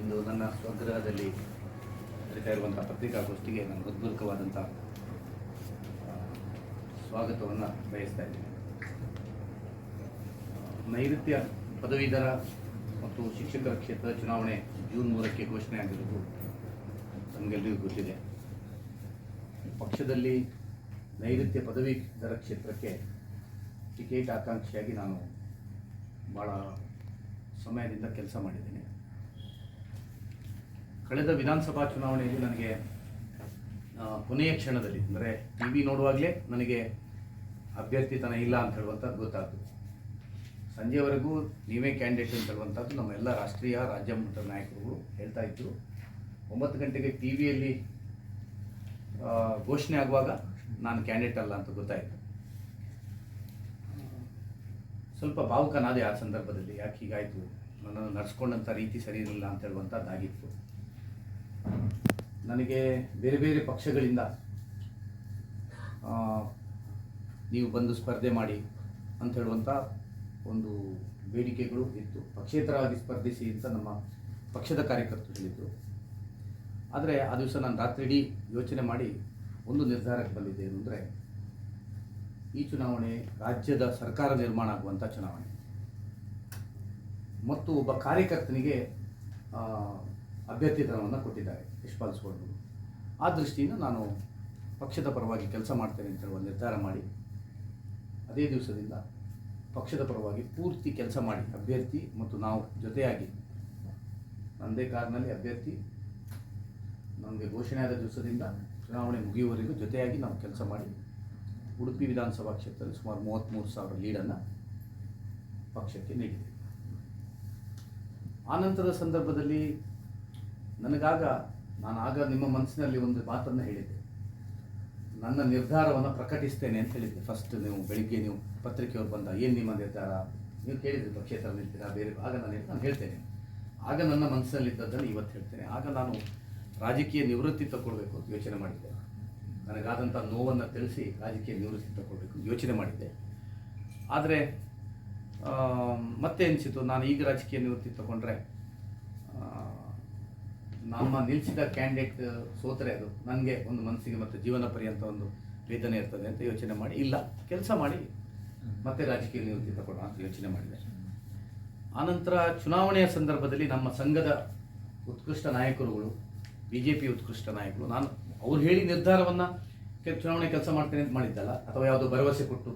ಇಂದು ನನ್ನ ಸ್ವಗೃಹದಲ್ಲಿ ನಡೀತಾ ಇರುವಂಥ ಪತ್ರಿಕಾಗೋಷ್ಠಿಗೆ ನಾನು ಹೃತ್ಪೂರ್ವಕವಾದಂಥ ಸ್ವಾಗತವನ್ನು ಬಯಸ್ತಾ ಇದ್ದೀನಿ. ನೈಋತ್ಯ ಪದವೀಧರ ಮತ್ತು ಶಿಕ್ಷಕರ ಕ್ಷೇತ್ರದ ಚುನಾವಣೆ ಜೂನ್ 3ಕ್ಕೆ ಘೋಷಣೆ ಆಗಿರುವುದು ನಮಗೆಲ್ಲರಿಗೂ ಗೊತ್ತಿದೆ. ಪಕ್ಷದಲ್ಲಿ ನೈಋತ್ಯ ಪದವೀಧರ ಕ್ಷೇತ್ರಕ್ಕೆ ಟಿಕೆಟ್ ಆಕಾಂಕ್ಷಿಯಾಗಿ ನಾನು ಭಾಳ ಸಮಯದಿಂದ ಕೆಲಸ ಮಾಡಿದ್ದೇನೆ. ಕಳೆದ ವಿಧಾನಸಭಾ ಚುನಾವಣೆಯಲ್ಲಿ ನನಗೆ ಕೊನೆಯ ಕ್ಷಣದಲ್ಲಿ, ಅಂದರೆ ಟಿ ವಿ ನೋಡುವಾಗಲೇ ನನಗೆ ಅಭ್ಯರ್ಥಿತನ ಇಲ್ಲ ಅಂತ ಹೇಳುವಂಥದ್ದು ಗೊತ್ತಾಯಿತು. ಸಂಜೆವರೆಗೂ ನೀವೇ ಕ್ಯಾಂಡಿಡೇಟ್ ಅಂತ ಹೇಳುವಂಥದ್ದು ನಮ್ಮೆಲ್ಲ ರಾಷ್ಟ್ರೀಯ ರಾಜ್ಯ ಮಟ್ಟದ ನಾಯಕರುಗಳು ಹೇಳ್ತಾ ಇದ್ದರು. 9 ಗಂಟೆಗೆ ಟಿ ವಿಯಲ್ಲಿ ಘೋಷಣೆ ಆಗುವಾಗ ನಾನು ಕ್ಯಾಂಡಿಡೇಟ್ ಅಲ್ಲ ಅಂತ ಗೊತ್ತಾಯಿತು. ಸ್ವಲ್ಪ ಭಾವುಕನಾದೆ ಆ ಸಂದರ್ಭದಲ್ಲಿ. ಯಾಕೆ ಹೀಗಾಯಿತು, ನನ್ನನ್ನು ನಡೆಸ್ಕೊಂಡಂಥ ರೀತಿ ಸರಿ ಇರಲಿಲ್ಲ ಅಂತ ಹೇಳುವಂಥದ್ದಾಗಿತ್ತು. ನನಗೆ ಬೇರೆ ಬೇರೆ ಪಕ್ಷಗಳಿಂದ ನೀವು ಬಂದು ಸ್ಪರ್ಧೆ ಮಾಡಿ ಅಂತ ಹೇಳುವಂಥ ಒಂದು ಬೇಡಿಕೆಗಳು ಇತ್ತು. ಪಕ್ಷೇತರವಾಗಿ ಸ್ಪರ್ಧಿಸಿ ಅಂತ ನಮ್ಮ ಪಕ್ಷದ ಕಾರ್ಯಕರ್ತರು ಹೇಳಿದರು. ಆದರೆ ಆ ದಿವಸ ನಾನು ರಾತ್ರಿಡೀ ಯೋಚನೆ ಮಾಡಿ ಒಂದು ನಿರ್ಧಾರಕ್ಕೆ ಬಂದಿದ್ದೆ. ಏನು ಅಂದರೆ, ಈ ಚುನಾವಣೆ ರಾಜ್ಯದ ಸರ್ಕಾರ ನಿರ್ಮಾಣ ಆಗುವಂಥ ಚುನಾವಣೆ ಮತ್ತು ಒಬ್ಬ ಕಾರ್ಯಕರ್ತನಿಗೆ ಅಭ್ಯರ್ಥಿತನವನ್ನು ಕೊಟ್ಟಿದ್ದಾರೆ ಯಶ್ಪಾಲ್ ಸ್ವಾಮಿ. ಆ ದೃಷ್ಟಿಯಿಂದ ನಾನು ಪಕ್ಷದ ಪರವಾಗಿ ಕೆಲಸ ಮಾಡ್ತೇನೆ ಅಂತ ಹೇಳುವ ನಿರ್ಧಾರ ಮಾಡಿ ಅದೇ ದಿವಸದಿಂದ ಪಕ್ಷದ ಪರವಾಗಿ ಪೂರ್ತಿ ಕೆಲಸ ಮಾಡಿ ಅಭ್ಯರ್ಥಿ ಮತ್ತು ನಾವು ಜೊತೆಯಾಗಿ ನನ್ನದೇ ಕಾರ್ನಲ್ಲಿ ಅಭ್ಯರ್ಥಿ ನಮಗೆ ಘೋಷಣೆ ಆದ ದಿವಸದಿಂದ ಚುನಾವಣೆ ಮುಗಿಯುವವರೆಗೂ ಜೊತೆಯಾಗಿ ನಾವು ಕೆಲಸ ಮಾಡಿ ಉಡುಪಿ ವಿಧಾನಸಭಾ ಕ್ಷೇತ್ರದಲ್ಲಿ ಸುಮಾರು 33,000 ಲೀಡನ್ನು ಪಕ್ಷಕ್ಕೆ ನೀಡಿದೆ. ಆನಂತರದ ಸಂದರ್ಭದಲ್ಲಿ ನಾನಾಗ ನಿಮ್ಮ ಮನಸ್ಸಿನಲ್ಲಿ ಒಂದು ಮಾತನ್ನು ಹೇಳಿದ್ದೆ. ನನ್ನ ನಿರ್ಧಾರವನ್ನು ಪ್ರಕಟಿಸ್ತೇನೆ ಅಂತ ಹೇಳಿದ್ದೆ. ಫಸ್ಟ್ ನೀವು ಬೆಳಿಗ್ಗೆ ನೀವು ಪತ್ರಿಕೆಯವರು ಬಂದ ಏನು ನಿಮ್ಮ ನಿರ್ಧಾರ ನೀವು ಕೇಳಿದ್ರಿ, ಪಕ್ಷೇತರ ನಿಲ್ತೀರಾ ಬೇರೆ? ಆಗ ನಾನು ಹೇಳ್ತೇನೆ. ಆಗ ನನ್ನ ಮನಸ್ಸಿನಲ್ಲಿದ್ದದ್ದನ್ನು ಇವತ್ತು ಹೇಳ್ತೇನೆ. ಆಗ ನಾನು ರಾಜಕೀಯ ನಿವೃತ್ತಿ ತಗೊಳ್ಬೇಕು ಅಂತ ಯೋಚನೆ ಮಾಡಿದ್ದೆ. ನನಗಾದಂಥ ನೋವನ್ನು ತಿಳಿಸಿ ರಾಜಕೀಯ ನಿವೃತ್ತಿ ತಗೊಳ್ಬೇಕು ಯೋಚನೆ ಮಾಡಿದ್ದೆ. ಆದರೆ ಮತ್ತೆ ಅನಿಸಿತು, ನಾನು ಈಗ ರಾಜಕೀಯ ನಿವೃತ್ತಿ ತಗೊಂಡ್ರೆ ನಮ್ಮ ನಿಲ್ಲಿಸಿದ ಕ್ಯಾಂಡಿಡೇಟ್ ಸೋತರೆ ಅದು ನನಗೆ ಒಂದು ಮನಸ್ಸಿಗೆ ಮತ್ತು ಜೀವನ ಪರ್ಯಂತ ಒಂದು ವೇದನೆ ಇರ್ತದೆ ಅಂತ ಯೋಚನೆ ಮಾಡಿ, ಇಲ್ಲ ಕೆಲಸ ಮಾಡಿ ಮತ್ತೆ ರಾಜಕೀಯ ನಿವೃತ್ತಿ ತಗೊಳ್ಳೋಣ ಅಂತ ಯೋಚನೆ ಮಾಡಿದೆ. ಆನಂತರ ಚುನಾವಣೆಯ ಸಂದರ್ಭದಲ್ಲಿ ನಮ್ಮ ಸಂಘದ ಉತ್ಕೃಷ್ಟ ನಾಯಕರುಗಳು, BJP ಉತ್ಕೃಷ್ಟ ನಾಯಕರು, ನಾನು ಅವ್ರು ಹೇಳಿ ನಿರ್ಧಾರವನ್ನು ಚುನಾವಣೆ ಕೆಲಸ ಮಾಡ್ತೇನೆ ಅಂತ ಮಾಡಿದ್ದಲ್ಲ, ಅಥವಾ ಯಾವುದೋ ಭರವಸೆ ಕೊಟ್ಟು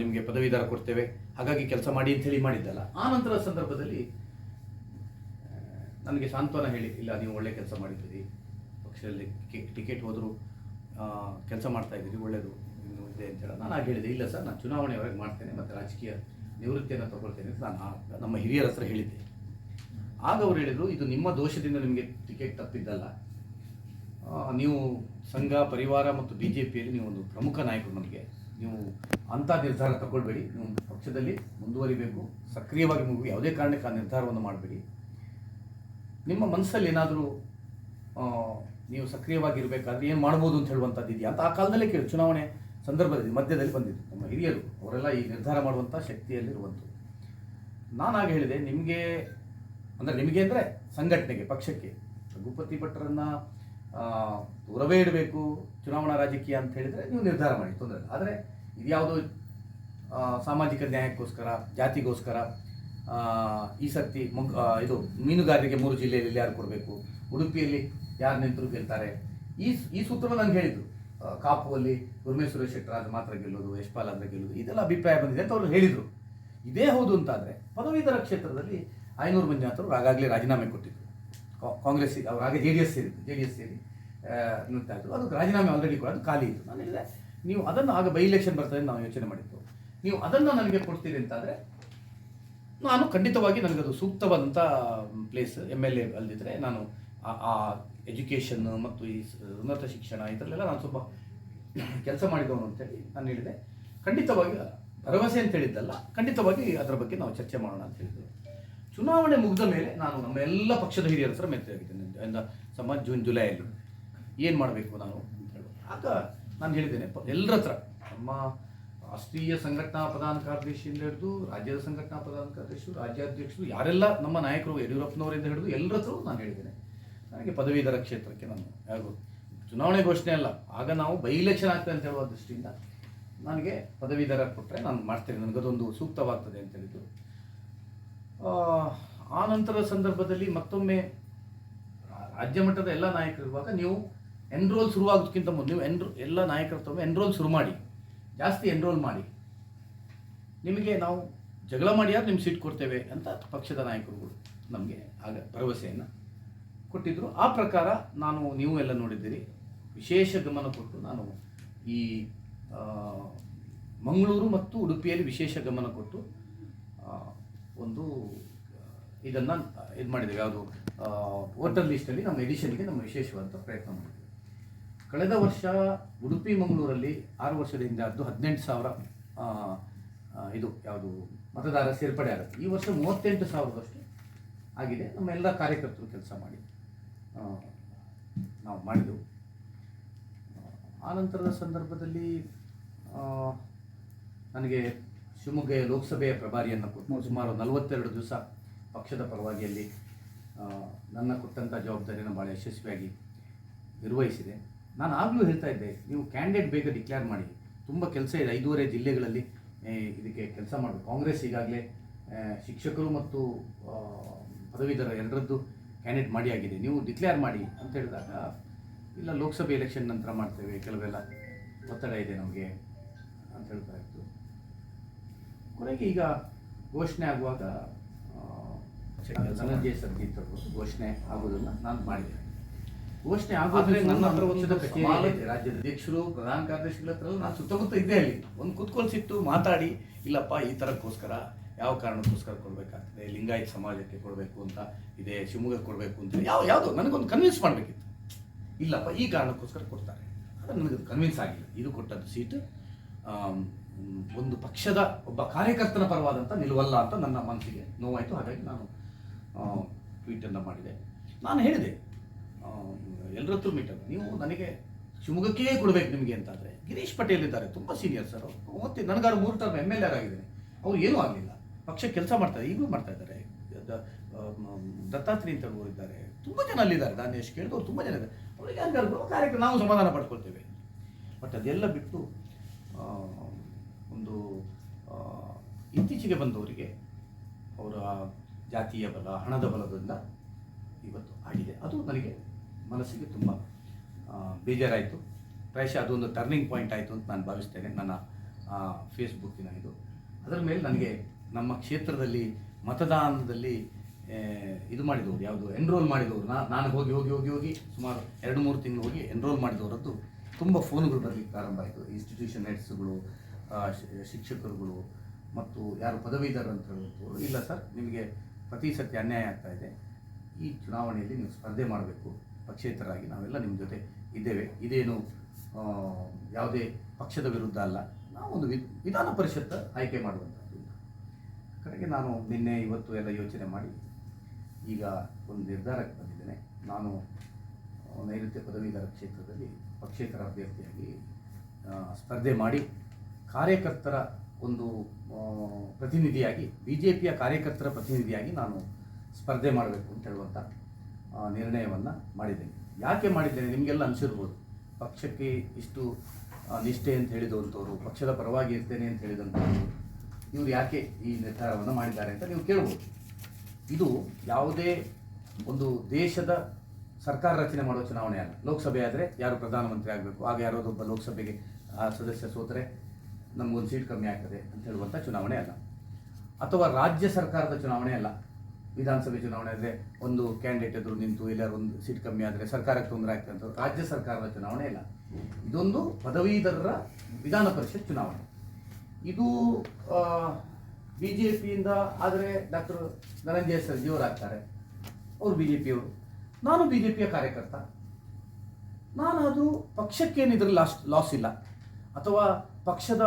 ನಿಮಗೆ ಪದವೀಧರ ಕೊಡ್ತೇವೆ ಹಾಗಾಗಿ ಕೆಲಸ ಮಾಡಿ ಅಂತ ಹೇಳಿ ಮಾಡಿದ್ದಲ್ಲ. ಆ ನಂತರ ಸಂದರ್ಭದಲ್ಲಿ ನನಗೆ ಸಾಂತ್ವನ ಹೇಳಿ, ಇಲ್ಲ ನೀವು ಒಳ್ಳೆ ಕೆಲಸ ಮಾಡಿದ್ದೀರಿ, ಪಕ್ಷದಲ್ಲಿ ಟಿಕೆಟ್ ಹೋದರೂ ಕೆಲಸ ಮಾಡ್ತಾ ಇದ್ದೀರಿ, ಒಳ್ಳೆಯದು ಇನ್ನು ಇದೆ ಅಂತ ಹೇಳಿ ನಾನು ಹೇಳಿದೆ. ಇಲ್ಲ ಸರ್, ನಾನು ಚುನಾವಣೆವರೆಗೆ ಮಾಡ್ತೇನೆ ಮತ್ತು ರಾಜಕೀಯ ನಿವೃತ್ತಿಯನ್ನು ತಗೊಳ್ತೇನೆ ಅಂತ ನಾನು ನಮ್ಮ ಹಿರಿಯರ ಹತ್ರ ಹೇಳಿದ್ದೆ. ಆಗ ಅವರು ಹೇಳಿದರು, ಇದು ನಿಮ್ಮ ದೋಷದಿಂದ ನಿಮಗೆ ಟಿಕೆಟ್ ತಪ್ಪಿದ್ದಲ್ಲ, ನೀವು ಸಂಘ ಪರಿವಾರ ಮತ್ತು BJPಯಲ್ಲಿ ನೀವು ಒಂದು ಪ್ರಮುಖ ನಾಯಕರು, ನಮಗೆ ನೀವು ಅಂಥ ನಿರ್ಧಾರ ತಗೊಳ್ಬೇಡಿ, ನೀವು ಪಕ್ಷದಲ್ಲಿ ಮುಂದುವರಿಬೇಕು, ಸಕ್ರಿಯವಾಗಿ ಯಾವುದೇ ಕಾರಣಕ್ಕೆ ಆ ನಿರ್ಧಾರವನ್ನು ಮಾಡಬೇಡಿ. ನಿಮ್ಮ ಮನಸ್ಸಲ್ಲಿ ಏನಾದರೂ ನೀವು ಸಕ್ರಿಯವಾಗಿರಬೇಕಾದ್ರೆ ಏನು ಮಾಡ್ಬೋದು ಅಂತ ಹೇಳುವಂಥದ್ದು ಇದೆಯಾ ಅಂತ ಆ ಕಾಲದಲ್ಲೇ ಕೇಳಿ, ಚುನಾವಣೆ ಸಂದರ್ಭದಲ್ಲಿ ಮಧ್ಯದಲ್ಲಿ ಬಂದಿದ್ದು ನಮ್ಮ ಹಿರಿಯರು, ಅವರೆಲ್ಲ ಈ ನಿರ್ಧಾರ ಮಾಡುವಂಥ ಶಕ್ತಿಯಲ್ಲಿರುವಂಥದ್ದು. ನಾನಾಗ ಹೇಳಿದೆ, ನಿಮಗೆ ಅಂದರೆ ಸಂಘಟನೆಗೆ, ಪಕ್ಷಕ್ಕೆ ರಘುಪತಿ ಭಟ್ರನ್ನು ದೂರವೇ ಇಡಬೇಕು ಚುನಾವಣಾ ರಾಜಕೀಯ ಅಂತ ಹೇಳಿದರೆ ನೀವು ನಿರ್ಧಾರ ಮಾಡಿ, ತೊಂದರೆ ಇಲ್ಲ. ಆದರೆ ಇದ್ಯಾವುದೋ ಸಾಮಾಜಿಕ ನ್ಯಾಯಕ್ಕೋಸ್ಕರ, ಜಾತಿಗೋಸ್ಕರ ಈ ಸರ್ತಿ ಇದು ಮೀನುಗಾರರಿಗೆ 3 ಜಿಲ್ಲೆಯಲ್ಲಿ ಯಾರು ಕೊಡಬೇಕು, ಉಡುಪಿಯಲ್ಲಿ ಯಾರು ನಿಂತರೂ ಗೆಲ್ತಾರೆ, ಈ ಸೂತ್ರವನ್ನು ನನಗೆ ಹೇಳಿದರು. ಕಾಪುವಲ್ಲಿ ಗುರುಮೇ ಸುರೇಶ್ ಶೆಟ್ಟರ್ ಮಾತ್ರ ಗೆಲ್ಲೋದು, ಯಶ್ಪಾಲ್ ಆದರೆ ಗೆಲ್ಲೋದು, ಇದೆಲ್ಲ ಅಭಿಪ್ರಾಯ ಬಂದಿದೆ ಅಂತ ಅವರು ಹೇಳಿದರು. ಇದೇ ಹೌದು ಅಂತಾದರೆ ಪದವೀಧರ ಕ್ಷೇತ್ರದಲ್ಲಿ ಐನೂರು ಮಂಜುನಾಥರು ಆಗಾಗಲೇ ರಾಜೀನಾಮೆ ಕೊಟ್ಟಿದ್ದರು. ಕಾಂಗ್ರೆಸ್ ಅವರು ಹಾಗೆ JDS ಸೇರಿ ನಿಲ್ತಾ ಇದ್ರು. ಅದು ರಾಜೀನಾಮೆ ಆಲ್ರೆಡಿ ಕೂಡ ಅದು ಖಾಲಿ ಇತ್ತು. ನಾನು ಹೇಳಿದೆ, ನೀವು ಅದನ್ನು ಆಗ ಬೈ ಎಲೆಕ್ಷನ್ ಬರ್ತದೆ ಅಂತ ನಾವು ಯೋಚನೆ ಮಾಡಿದ್ದು, ನೀವು ಅದನ್ನು ನನಗೆ ಕೊಡ್ತೀರಿ ಅಂತಾದರೆ ನಾನು ಖಂಡಿತವಾಗಿ ನನಗದು ಸೂಕ್ತವಾದಂಥ ಪ್ಲೇಸ್ MLA ಅಲ್ಲದಿದ್ದರೆ ನಾನು ಆ ಎಜುಕೇಷನ್ ಮತ್ತು ಈ ಉನ್ನತ ಶಿಕ್ಷಣ ಇದರಲ್ಲೆಲ್ಲ ನಾನು ಸ್ವಲ್ಪ ಕೆಲಸ ಮಾಡಿದವನು ಅಂತೇಳಿ ನಾನು ಹೇಳಿದೆ. ಖಂಡಿತವಾಗಿ ಭರವಸೆ ಅಂತ ಹೇಳಿದ್ದಲ್ಲ, ಖಂಡಿತವಾಗಿ ಅದರ ಬಗ್ಗೆ ನಾವು ಚರ್ಚೆ ಮಾಡೋಣ ಅಂತ ಹೇಳಿದ್ರು. ಚುನಾವಣೆ ಮುಗಿದ ಮೇಲೆ ನಾನು ನಮ್ಮ ಎಲ್ಲ ಪಕ್ಷದ ಹಿರಿಯರ ಹತ್ರ ಮೆತ್ತಗಾಗಿದ್ದೇನೆ. ಜೂನ್ ಜುಲೈಯಲ್ಲಿ ಏನು ಮಾಡಬೇಕು ನಾನು ಅಂತ ಹೇಳಿ ಆಗ ನಾನು ಹೇಳಿದ್ದೇನೆ ಎಲ್ಲರ ಹತ್ರ, ನಮ್ಮ ರಾಷ್ಟ್ರೀಯ ಸಂಘಟನಾ ಪ್ರಧಾನ ಕಾರ್ಯದರ್ಶಿಯಿಂದ ಹಿಡಿದು ರಾಜ್ಯದ ಸಂಘಟನಾ ಪ್ರಧಾನ ಕಾರ್ಯದರ್ಶಿಗಳು, ರಾಜ್ಯಾಧ್ಯಕ್ಷರು, ಯಾರೆಲ್ಲ ನಮ್ಮ ನಾಯಕರು ಯಡಿಯೂರಪ್ಪನವರಿಂದ ಹಿಡಿದು ಎಲ್ಲರ ಹತ್ರ ನಾನು ಹೇಳಿದ್ದೇನೆ, ನನಗೆ ಪದವೀಧರ ಕ್ಷೇತ್ರಕ್ಕೆ ನಾನು ಯಾರು ಚುನಾವಣೆ ಘೋಷಣೆ ಅಲ್ಲ, ಆಗ ನಾವು ಬೈ ಎಲೆಕ್ಷನ್ ಆಗ್ತದೆ ಅಂತ ಹೇಳುವ ದೃಷ್ಟಿಯಿಂದ ನನಗೆ ಪದವೀಧರ ಕೊಟ್ಟರೆ ನಾನು ಮಾಡ್ತೇನೆ, ನನಗದೊಂದು ಸೂಕ್ತವಾಗ್ತದೆ ಅಂತ ಹೇಳಿದ್ದು. ಆ ನಂತರದ ಸಂದರ್ಭದಲ್ಲಿ ಮತ್ತೊಮ್ಮೆ ರಾಜ್ಯ ಮಟ್ಟದ ಎಲ್ಲ ನಾಯಕರು ಇರುವಾಗ ನೀವು ಎನ್ರೋಲ್ ಶುರುವಾಗೋದಕ್ಕಿಂತ ಮೊದಲು ನೀವು ಎಲ್ಲ ನಾಯಕರ ತಮ್ಮ ಎನ್ರೋಲ್ ಶುರು ಮಾಡಿ, ಜಾಸ್ತಿ ಎನ್ರೋಲ್ ಮಾಡಿ, ನಿಮಗೆ ನಾವು ಜಗಳ ಮಾಡಿಯಾರು ನಿಮ್ಮ ಸೀಟ್ ಕೊಡ್ತೇವೆ ಅಂತ ಪಕ್ಷದ ನಾಯಕರುಗಳು ನಮಗೆ ಆಗ ಭರವಸೆಯನ್ನು ಕೊಟ್ಟಿದ್ದರು. ಆ ಪ್ರಕಾರ ನೀವು ಎಲ್ಲ ನೋಡಿದ್ದೀರಿ, ವಿಶೇಷ ಗಮನ ಕೊಟ್ಟು ನಾನು ಈ ಮಂಗಳೂರು ಮತ್ತು ಉಡುಪಿಯಲ್ಲಿ ವಿಶೇಷ ಗಮನ ಕೊಟ್ಟು ಒಂದು ಇದನ್ನು ಇದು ಮಾಡಿದ್ದೇವೆ. ಯಾವುದು ವೋಟರ್ ಲಿಸ್ಟಲ್ಲಿ ನಮ್ಮ ಎಡಿಷನ್ಗೆ ನಮ್ಮ ವಿಶೇಷವಾದ ಪ್ರಯತ್ನ ಮಾಡಿದ್ದೇವೆ. ಕಳೆದ ವರ್ಷ ಉಡುಪಿ ಮಂಗಳೂರಲ್ಲಿ 6 ವರ್ಷದ ಹಿಂದೆ ಅದು 18,000 ಇದು ಯಾವುದು ಮತದಾರ ಸೇರ್ಪಡೆ ಆಗುತ್ತೆ. ಈ ವರ್ಷ 38,000ದಷ್ಟು ಆಗಿದೆ. ನಮ್ಮ ಎಲ್ಲ ಕಾರ್ಯಕರ್ತರು ಕೆಲಸ ಮಾಡಿ ನಾವು ಮಾಡಿದೆವು. ಆನಂತರದ ಸಂದರ್ಭದಲ್ಲಿ ನನಗೆ ಶಿವಮೊಗ್ಗ ಲೋಕಸಭೆಯ ಪ್ರಭಾರಿಯನ್ನು ಕೊಟ್ಟು ಸುಮಾರು 42 ದಿವಸ ಪಕ್ಷದ ಪರವಾಗಿಯಲ್ಲಿ ನನ್ನ ಕೊಟ್ಟಂಥ ಜವಾಬ್ದಾರಿಯನ್ನು ಭಾಳ ಯಶಸ್ವಿಯಾಗಿ ನಿರ್ವಹಿಸಿದೆ. ನಾನು ಆಗಲೂ ಹೇಳ್ತಾ ಇದ್ದೆ, ನೀವು ಕ್ಯಾಂಡಿಡೇಟ್ ಬೇಗ ಡಿಕ್ಲೇರ್ ಮಾಡಿ, ತುಂಬ ಕೆಲಸ ಇದೆ, 5 ಜಿಲ್ಲೆಗಳಲ್ಲಿ ಇದಕ್ಕೆ ಕೆಲಸ ಮಾಡಬೇಕು. ಕಾಂಗ್ರೆಸ್ ಈಗಾಗಲೇ ಶಿಕ್ಷಕರು ಮತ್ತು ಪದವೀಧರ ಎರಡರದ್ದು ಕ್ಯಾಂಡಿಡೇಟ್ ಮಾಡಿ ಆಗಿದೆ, ನೀವು ಡಿಕ್ಲೇರ್ ಮಾಡಿ ಅಂತ ಹೇಳಿದಾಗ, ಇಲ್ಲ ಲೋಕಸಭೆ ಎಲೆಕ್ಷನ್ ನಂತರ ಮಾಡ್ತೇವೆ, ಕೆಲವೆಲ್ಲ ಒತ್ತಡ ಇದೆ ನಮಗೆ ಅಂತ ಹೇಳ್ತಾ ಇತ್ತು. ಕೊನೆಗೆ ಈಗ ಘೋಷಣೆ ಆಗುವಾಗ ಧನಂಜಯ ಸರ್ಜಿ ಘೋಷಣೆ ಆಗೋದನ್ನು ನಾನು ಮಾಡಿದೆ. ಘೋಷಣೆ ಆಗೋದ್ರೆ ನನ್ನ ಹತ್ರ ಒಂದು ರಾಜ್ಯದ ಅಧ್ಯಕ್ಷರು ಪ್ರಧಾನ ಕಾರ್ಯದರ್ಶಿಗಳ ಹತ್ರ ನಾನು ಸುತ್ತಮುತ್ತ ಇದ್ದೆ, ಅಲ್ಲಿ ಒಂದು ಕುತ್ಕೊಳ್ಸಿಟ್ಟು ಮಾತಾಡಿ, ಇಲ್ಲಪ್ಪ ಈ ಥರಕ್ಕೋಸ್ಕರ ಯಾವ ಕಾರಣಕ್ಕೋಸ್ಕರ ಕೊಡಬೇಕಾಗ್ತದೆ, ಲಿಂಗಾಯತ್ ಸಮಾಜಕ್ಕೆ ಕೊಡಬೇಕು ಅಂತ ಇದೆ, ಶಿವಮೊಗ್ಗಕ್ಕೆ ಕೊಡಬೇಕು ಅಂತ ಯಾವುದೋ ನನಗೊಂದು ಕನ್ವಿನ್ಸ್ ಮಾಡಬೇಕಿತ್ತು. ಇಲ್ಲಪ್ಪ ಈ ಕಾರಣಕ್ಕೋಸ್ಕರ ಕೊಡ್ತಾರೆ, ಅದು ನನಗೆ ಕನ್ವಿನ್ಸ್ ಆಗಿಲ್ಲ. ಇದು ಕೊಟ್ಟದ್ದು ಸೀಟು ಒಂದು ಪಕ್ಷದ ಒಬ್ಬ ಕಾರ್ಯಕರ್ತನ ಪರವಾದಂಥ ನಿಲುವಲ್ಲ ಅಂತ ನನ್ನ ಮನಸ್ಸಿಗೆ ನೋವಾಯಿತು. ಹಾಗಾಗಿ ನಾನು ಟ್ವೀಟನ್ನು ಮಾಡಿದೆ. ನಾನು ಹೇಳಿದೆ ಎಲ್ಲರ ಹತ್ರ ಮೀಟನ್ನು, ನೀವು ನನಗೆ ಶಿವಮೊಗ್ಗಕ್ಕೇ ಕೊಡಬೇಕು ನಿಮಗೆ ಅಂತಾದರೆ, ಗಿರೀಶ್ ಪಟೇಲ್ ಇದ್ದಾರೆ, ತುಂಬ ಸೀನಿಯರ್ ಸರ್ ಅವರು, ಮತ್ತೆ ನನಗಾರು 3 ಟರ್ಮ್ MLA ಆಗಿದ್ದೇನೆ, ಅವ್ರು ಏನೂ ಆಗಲಿಲ್ಲ, ಪಕ್ಷ ಕೆಲಸ ಮಾಡ್ತಾರೆ, ಈಗಲೂ ಮಾಡ್ತಾ ಇದ್ದಾರೆ. ದತ್ತಾತ್ರೇಯ ಅಂತ ಇದ್ದಾರೆ, ತುಂಬ ಜನ ಅಲ್ಲಿದ್ದಾರೆ, ನಾನು ಎಷ್ಟು ಕೇಳಿದವ್ರು ತುಂಬ ಜನ ಇದ್ದಾರೆ, ಅವ್ರಿಗೆ ಯಾರಿಗಾರು ಕಾರ್ಯಕ್ರಮ ನಾವು ಸಮಾಧಾನ ಪಡ್ಕೊಳ್ತೇವೆ. ಬಟ್ ಅದೆಲ್ಲ ಬಿಟ್ಟು ಒಂದು ಇತ್ತೀಚೆಗೆ ಬಂದವರಿಗೆ ಅವರ ಜಾತಿಯ ಬಲ, ಹಣದ ಬಲದಿಂದ ಇವತ್ತು ಆಗಿದೆ. ಅದು ನನಗೆ ಮನಸ್ಸಿಗೆ ತುಂಬ ಬೇಜಾರಾಯಿತು. ಪ್ರಾಯಶಃ ಅದೊಂದು ಟರ್ನಿಂಗ್ ಪಾಯಿಂಟ್ ಆಯಿತು ಅಂತ ನಾನು ಭಾವಿಸ್ತೇನೆ. ನನ್ನ ಫೇಸ್ಬುಕ್ಕಿನ ಅದರ ಮೇಲೆ ನನಗೆ ನಮ್ಮ ಕ್ಷೇತ್ರದಲ್ಲಿ ಮತದಾನದಲ್ಲಿ ಇದು ಮಾಡಿದವರು, ಯಾವುದು ಎನ್ರೋಲ್ ಮಾಡಿದವರು, ನಾನು ಹೋಗಿ ಹೋಗಿ ಹೋಗಿ ಹೋಗಿ ಸುಮಾರು 2-3 ತಿಂಗಳು ಹೋಗಿ ಎನ್ರೋಲ್ ಮಾಡಿದವರದ್ದು ತುಂಬ ಫೋನ್ಗಳು ಬರಲಿಕ್ಕೆ ಪ್ರಾರಂಭ ಆಯಿತು. ಇನ್ಸ್ಟಿಟ್ಯೂಷನ್ ಹೆಡ್ಸ್ಗಳು, ಶಿಕ್ಷಕರುಗಳು ಮತ್ತು ಯಾರು ಪದವೀಧರ ಅಂತ ಹೇಳ್ಬೋದು, ಇಲ್ಲ ಸರ್ ನಿಮಗೆ ಪ್ರತಿ ಸತಿ ಅನ್ಯಾಯ ಆಗ್ತಾ ಇದೆ, ಈ ಚುನಾವಣೆಯಲ್ಲಿ ನೀವು ಸ್ಪರ್ಧೆ ಮಾಡಬೇಕು, ಪಕ್ಷೇತರಾಗಿ ನಾವೆಲ್ಲ ನಿಮ್ಮ ಜೊತೆ ಇದ್ದೇವೆ, ಇದೇನು ಯಾವುದೇ ಪಕ್ಷದ ವಿರುದ್ಧ ಅಲ್ಲ, ನಾವು ಒಂದು ವಿಧಾನ ಪರಿಷತ್ ಆಯ್ಕೆ ಮಾಡುವಂಥದ್ದು. ಕಡೆಗೆ ನಾನು ನಿನ್ನೆ ಇವತ್ತು ಎಲ್ಲ ಯೋಚನೆ ಮಾಡಿ ಈಗ ಒಂದು ನಿರ್ಧಾರಕ್ಕೆ ಬಂದಿದ್ದೇನೆ. ನಾನು ನೈಋತ್ಯ ಪದವೀಧರ ಕ್ಷೇತ್ರದಲ್ಲಿ ಪಕ್ಷೇತರ ಅಭ್ಯರ್ಥಿಯಾಗಿ ಸ್ಪರ್ಧೆ ಮಾಡಿ ಕಾರ್ಯಕರ್ತರ ಒಂದು ಪ್ರತಿನಿಧಿಯಾಗಿ, BJPಯ ಕಾರ್ಯಕರ್ತರ ಪ್ರತಿನಿಧಿಯಾಗಿ ನಾನು ಸ್ಪರ್ಧೆ ಮಾಡಬೇಕು ಅಂತ ಹೇಳುವಂಥ ನಿರ್ಣಯವನ್ನು ಮಾಡಿದ್ದೇನೆ. ಯಾಕೆ ಮಾಡಿದ್ದೇನೆ ನಿಮಗೆಲ್ಲ ಅನಿಸಿರ್ಬೋದು, ಪಕ್ಷಕ್ಕೆ ಇಷ್ಟು ನಿಷ್ಠೆ ಅಂತ ಹೇಳಿದಂಥವ್ರು, ಪಕ್ಷದ ಪರವಾಗಿ ಇರ್ತೇನೆ ಅಂತ ಹೇಳಿದಂಥವ್ರು, ಇವರು ಯಾಕೆ ಈ ನಿರ್ಧಾರವನ್ನು ಮಾಡಿದ್ದಾರೆ ಅಂತ ನೀವು ಕೇಳ್ಬೋದು. ಇದು ಯಾವುದೇ ಒಂದು ದೇಶದ ಸರ್ಕಾರ ರಚನೆ ಮಾಡುವ ಚುನಾವಣೆ ಅಲ್ಲ. ಲೋಕಸಭೆ ಆದರೆ ಯಾರು ಪ್ರಧಾನಮಂತ್ರಿ ಆಗಬೇಕು, ಆಗ ಯಾರೋದೊಬ್ಬ ಲೋಕಸಭೆಗೆ ಆ ಸದಸ್ಯ ಸೋತರೆ ನಮಗೊಂದು ಸೀಟ್ ಕಮ್ಮಿ ಆಗ್ತದೆ ಅಂತ ಹೇಳುವಂಥ ಚುನಾವಣೆ ಅಲ್ಲ. ಅಥವಾ ರಾಜ್ಯ ಸರ್ಕಾರದ ಚುನಾವಣೆ ಅಲ್ಲ. ವಿಧಾನಸಭೆ ಚುನಾವಣೆ ಆದರೆ ಒಂದು ಕ್ಯಾಂಡಿಡೇಟ್ ಎದುರು ನಿಂತು ಎಲ್ಲರೂ ಒಂದು ಸೀಟ್ ಕಮ್ಮಿ ಆದರೆ ಸರ್ಕಾರಕ್ಕೆ ತೊಂದರೆ ಆಗ್ತದೆ ಅಂತ ರಾಜ್ಯ ಸರ್ಕಾರದ ಚುನಾವಣೆ ಇಲ್ಲ. ಇದೊಂದು ಪದವೀಧರರ ವಿಧಾನ ಪರಿಷತ್ ಚುನಾವಣೆ. ಇದು BJPಯಿಂದ ಆದರೆ ಡಾಕ್ಟರ್ ಧನಂಜಯ ಸರ್ಜಿ ಅವರು ಆಗ್ತಾರೆ, ಅವರು BJPಯವರು, ನಾನು BJPಯ ಕಾರ್ಯಕರ್ತ, ನಾನು ಅದು ಪಕ್ಷಕ್ಕೇನು ಇದರಲ್ಲಿ ಲಾಸ್ ಇಲ್ಲ. ಅಥವಾ ಪಕ್ಷದ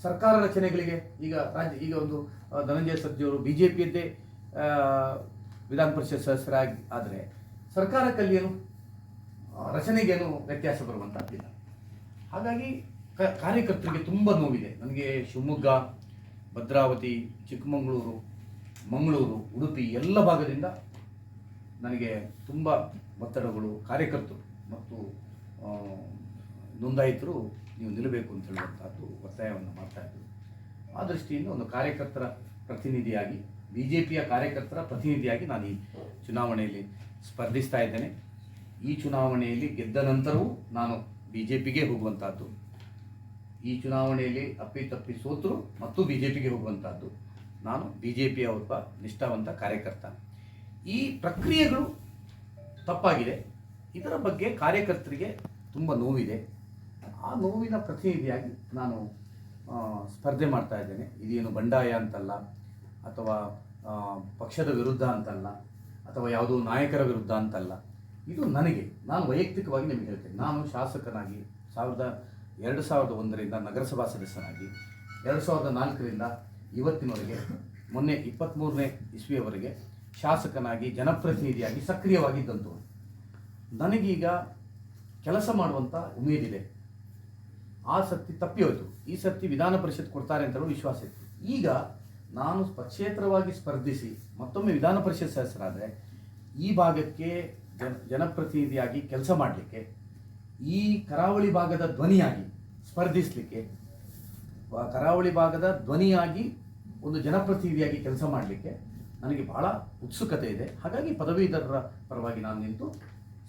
ಸರ್ಕಾರ ರಚನೆಗಳಿಗೆ ಈಗ ಒಂದು ಧನಂಜಯ ಸರ್ಜಿಯವರು BJPಯದ್ದೇ ವಿಧಾನ ಪರಿಷತ್ ಸದಸ್ಯರಾಗಿ ಆದರೆ ಸರ್ಕಾರಕ್ಕಲ್ಲಿ ಏನು ರಚನೆಗೇನು ವ್ಯತ್ಯಾಸ ಬರುವಂಥದ್ದಿಲ್ಲ. ಹಾಗಾಗಿ ಕಾರ್ಯಕರ್ತರಿಗೆ ತುಂಬ ನೋವಿದೆ. ನನಗೆ ಶಿವಮೊಗ್ಗ, ಭದ್ರಾವತಿ, ಚಿಕ್ಕಮಗಳೂರು, ಮಂಗಳೂರು, ಉಡುಪಿ ಎಲ್ಲ ಭಾಗದಿಂದ ನನಗೆ ತುಂಬ ಒತ್ತಡಗಳು, ಕಾರ್ಯಕರ್ತರು ಮತ್ತು ನೋಂದಾಯಿತರು ನೀವು ನಿಲ್ಲಬೇಕು ಅಂತ ಹೇಳುವಂಥದ್ದು ಒತ್ತಾಯವನ್ನು ಮಾಡ್ತಾಯಿದ್ರು. ಆ ದೃಷ್ಟಿಯಿಂದ ಒಂದು ಕಾರ್ಯಕರ್ತರ ಪ್ರತಿನಿಧಿಯಾಗಿ, ಬಿ ಜೆ ಪಿಯ ಕಾರ್ಯಕರ್ತರ ಪ್ರತಿನಿಧಿಯಾಗಿ ನಾನು ಈ ಚುನಾವಣೆಯಲ್ಲಿ ಸ್ಪರ್ಧಿಸ್ತಾ ಇದ್ದೇನೆ. ಈ ಚುನಾವಣೆಯಲ್ಲಿ ಗೆದ್ದ ನಂತರವೂ ನಾನು ಬಿ ಜೆ ಪಿಗೆ ಹೋಗುವಂಥದ್ದು, ಈ ಚುನಾವಣೆಯಲ್ಲಿ ಅಪ್ಪಿತಪ್ಪಿ ಸೋತರು ಮತ್ತು ಬಿ ಜೆ ಪಿಗೆ ಹೋಗುವಂಥದ್ದು. ನಾನು ಬಿ ಜೆ ಪಿಯ ಒಬ್ಬ ನಿಷ್ಠಾವಂತ ಕಾರ್ಯಕರ್ತ. ಈ ಪ್ರಕ್ರಿಯೆಗಳು ತಪ್ಪಾಗಿದೆ, ಇದರ ಬಗ್ಗೆ ಕಾರ್ಯಕರ್ತರಿಗೆ ತುಂಬ ನೋವಿದೆ. ಆ ನೋವಿನ ಪ್ರತಿನಿಧಿಯಾಗಿ ನಾನು ಸ್ಪರ್ಧೆ ಮಾಡ್ತಾ ಇದ್ದೇನೆ. ಇದೇನು ಬಂಡಾಯ ಅಂತಲ್ಲ, ಅಥವಾ ಪಕ್ಷದ ವಿರುದ್ಧ ಅಂತಲ್ಲ, ಅಥವಾ ಯಾವುದೋ ನಾಯಕರ ವಿರುದ್ಧ ಅಂತಲ್ಲ. ಇದು ನಾನು ವೈಯಕ್ತಿಕವಾಗಿ ನಿಮಗೆ ಹೇಳ್ತೇನೆ. ನಾನು ಶಾಸಕನಾಗಿ 2001ರಿಂದ ನಗರಸಭಾ ಸದಸ್ಯನಾಗಿ, 2004ರಿಂದ ಇವತ್ತಿನವರೆಗೆ, ಮೊನ್ನೆ 23ನೇ ಇಸ್ವಿಯವರೆಗೆ ಶಾಸಕನಾಗಿ, ಜನಪ್ರತಿನಿಧಿಯಾಗಿ ಸಕ್ರಿಯವಾಗಿದ್ದಂಥವು. ನನಗೀಗ ಕೆಲಸ ಮಾಡುವಂಥ ಉಮೇದಿದೆ. ಆ ಸತಿ ತಪ್ಪಿ ಹೋಯಿತು. ಈ ಸತಿ ವಿಧಾನ ಪರಿಷತ್ ಕೊಡ್ತಾರೆ ಅಂತ ವಿಶ್ವಾಸ ಇತ್ತು. ಈಗ ನಾನು ಪಕ್ಷೇತರವಾಗಿ ಸ್ಪರ್ಧಿಸಿ ಮತ್ತೊಮ್ಮೆ ವಿಧಾನ ಪರಿಷತ್ ಸದಸ್ಯರಾದರೆ ಈ ಭಾಗಕ್ಕೆ ಜನಪ್ರತಿನಿಧಿಯಾಗಿ ಕೆಲಸ ಮಾಡಲಿಕ್ಕೆ, ಈ ಕರಾವಳಿ ಭಾಗದ ಧ್ವನಿಯಾಗಿ ಸ್ಪರ್ಧಿಸಲಿಕ್ಕೆ, ಕರಾವಳಿ ಭಾಗದ ಧ್ವನಿಯಾಗಿ ಒಂದು ಜನಪ್ರತಿನಿಧಿಯಾಗಿ ಕೆಲಸ ಮಾಡಲಿಕ್ಕೆ ನನಗೆ ಬಹಳ ಉತ್ಸುಕತೆ ಇದೆ. ಹಾಗಾಗಿ ಪದವೀಧರರ ಪರವಾಗಿ ನಾನು ನಿಂತು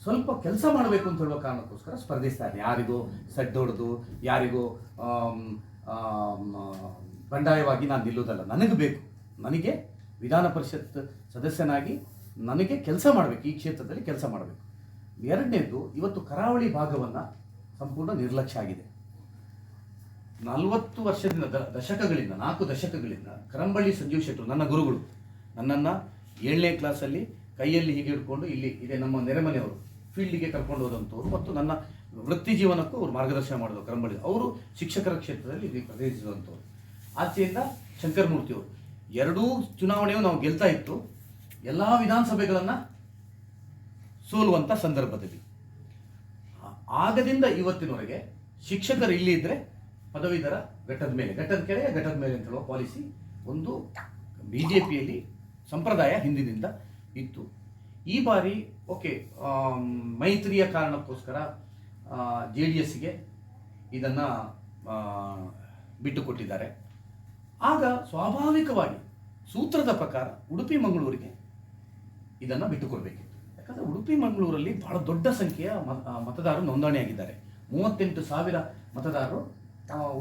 ಸ್ವಲ್ಪ ಕೆಲಸ ಮಾಡಬೇಕು ಅಂತ ಹೇಳುವ ಕಾರಣಕ್ಕೋಸ್ಕರ ಸ್ಪರ್ಧಿಸ್ತಾ ಇದ್ದೀನಿ. ಯಾರಿಗೋ ಸಡ್ಡೊಡೆದು, ಯಾರಿಗೋ ಬಂಡಾಯವಾಗಿ ನಾನು ನಿಲ್ಲೋದಲ್ಲ. ನನಗೆ ಬೇಕು, ನನಗೆ ವಿಧಾನ ಪರಿಷತ್ ಸದಸ್ಯನಾಗಿ ನನಗೆ ಕೆಲಸ ಮಾಡಬೇಕು, ಈ ಕ್ಷೇತ್ರದಲ್ಲಿ ಕೆಲಸ ಮಾಡಬೇಕು. ಎರಡನೇದು, ಇವತ್ತು ಕರಾವಳಿ ಭಾಗವನ್ನು ಸಂಪೂರ್ಣ ನಿರ್ಲಕ್ಷ್ಯ ಆಗಿದೆ. 40 ವರ್ಷದಿಂದ, ದಶಕಗಳಿಂದ, 4 ದಶಕಗಳಿಂದ ಕರಂಬಳ್ಳಿ ಸಂಜೀವ್ ಶೆಟ್ಟರು ನನ್ನ ಗುರುಗಳು, ನನ್ನನ್ನು 7ನೇ ಕ್ಲಾಸಲ್ಲಿ ಕೈಯಲ್ಲಿ ಹೀಗೆ ಹಿಡ್ಕೊಂಡು, ಇಲ್ಲಿ ಇದೆ ನಮ್ಮ ನೆರೆಮನೆಯವರು, ಫೀಲ್ಡಿಗೆ ಕರ್ಕೊಂಡು ಹೋದಂಥವ್ರು ಮತ್ತು ನನ್ನ ವೃತ್ತಿ ಜೀವನಕ್ಕೂ ಅವರು ಮಾರ್ಗದರ್ಶನ ಮಾಡಿದ್ರು. ಕರಂಬಳ್ಳಿ ಅವರು ಶಿಕ್ಷಕರ ಕ್ಷೇತ್ರದಲ್ಲಿ ಇಲ್ಲಿ ಪ್ರತಿನಿಧಿಸಿದಂಥವ್ರು. ಆಚೆಯಿಂದ ಶಂಕರಮೂರ್ತಿಯವರು. ಎರಡೂ ಚುನಾವಣೆಯು ನಾವು ಗೆಲ್ತಾ ಇತ್ತು, ಎಲ್ಲ ವಿಧಾನಸಭೆಗಳನ್ನು ಸೋಲುವಂಥ ಸಂದರ್ಭದಲ್ಲಿ. ಆಗದಿಂದ ಇವತ್ತಿನವರೆಗೆ ಶಿಕ್ಷಕರು ಇಲ್ಲಿ ಇದ್ದರೆ ಪದವೀಧರ ಘಟ್ಟದ ಮೇಲೆ, ಘಟ್ಟದ ಕೆಳಗೆ ಘಟ್ಟದ ಮೇಲೆ ಅಂತ ಹೇಳುವ ಪಾಲಿಸಿ ಒಂದು ಬಿ ಜೆ ಪಿಯಲ್ಲಿ ಸಂಪ್ರದಾಯ ಹಿಂದಿನಿಂದ ಇತ್ತು. ಈ ಬಾರಿ ಓಕೆ, ಮೈತ್ರಿಯ ಕಾರಣಕ್ಕೋಸ್ಕರ JDSಗೆ ಇದನ್ನು ಬಿಟ್ಟುಕೊಟ್ಟಿದ್ದಾರೆ. ಆಗ ಸ್ವಾಭಾವಿಕವಾಗಿ ಸೂತ್ರದ ಪ್ರಕಾರ ಉಡುಪಿ ಮಂಗಳೂರಿಗೆ ಇದನ್ನು ಬಿಟ್ಟುಕೊಡ್ಬೇಕಿತ್ತು. ಯಾಕಂದರೆ ಉಡುಪಿ ಮಂಗಳೂರಲ್ಲಿ ಬಹಳ ದೊಡ್ಡ ಸಂಖ್ಯೆಯ ಮತದಾರರು ನೋಂದಣಿಯಾಗಿದ್ದಾರೆ. 38,000 ಮತದಾರರು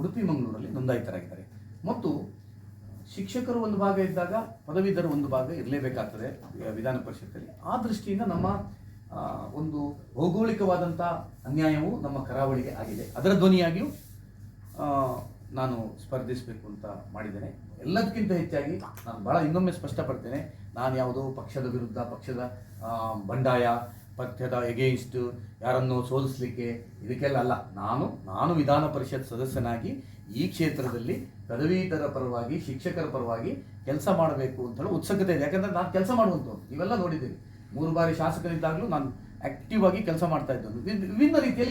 ಉಡುಪಿ ಮಂಗಳೂರಲ್ಲಿ ನೋಂದಾಯಿತರಾಗಿದ್ದಾರೆ. ಮತ್ತು ಶಿಕ್ಷಕರು ಒಂದು ಭಾಗ ಇದ್ದಾಗ ಪದವೀಧರು ಒಂದು ಭಾಗ ಇರಲೇಬೇಕಾಗ್ತದೆ ವಿಧಾನ ಪರಿಷತ್ತಲ್ಲಿ. ಆ ದೃಷ್ಟಿಯಿಂದ ನಮ್ಮ ಒಂದು ಭೌಗೋಳಿಕವಾದಂಥ ಅನ್ಯಾಯವು ನಮ್ಮ ಕರಾವಳಿಗೆ ಆಗಿದೆ. ಅದರ ಧ್ವನಿಯಾಗಿಯೂ ನಾನು ಸ್ಪರ್ಧಿಸಬೇಕು ಅಂತ ಮಾಡಿದ್ದೇನೆ. ಎಲ್ಲದಕ್ಕಿಂತ ಹೆಚ್ಚಾಗಿ ನಾನು ಭಾಳ ಇನ್ನೊಮ್ಮೆ ಸ್ಪಷ್ಟಪಡ್ತೇನೆ, ನಾನು ಯಾವುದೋ ಪಕ್ಷದ ವಿರುದ್ಧ, ಪಕ್ಷದ ಬಂಡಾಯ, ಪಕ್ಷದ ಎಗೇನ್ಸ್ಟ್, ಯಾರನ್ನು ಸೋಲಿಸಲಿಕ್ಕೆ ಇದಕ್ಕೆಲ್ಲ ಅಲ್ಲ. ನಾನು ವಿಧಾನ ಪರಿಷತ್ ಸದಸ್ಯನಾಗಿ ಈ ಕ್ಷೇತ್ರದಲ್ಲಿ ಪದವೀಧರ ಪರವಾಗಿ, ಶಿಕ್ಷಕರ ಪರವಾಗಿ ಕೆಲಸ ಮಾಡಬೇಕು ಅಂತ ಹೇಳಿ ಉತ್ಸುಕತೆ ಇದೆ. ಯಾಕಂದರೆ ನಾನು ಕೆಲಸ ಮಾಡುವಂಥವ್ರು, ನೀವೆಲ್ಲ ನೋಡಿದ್ದೀರಿ. 3 ಬಾರಿ ಶಾಸಕರಿದ್ದಾಗಲೂ ನಾನು ಆ್ಯಕ್ಟಿವ್ ಆಗಿ ಕೆಲಸ ಮಾಡ್ತಾ ಇದ್ದದ್ದು ವಿಭಿನ್ನ ರೀತಿಯಲ್ಲಿ.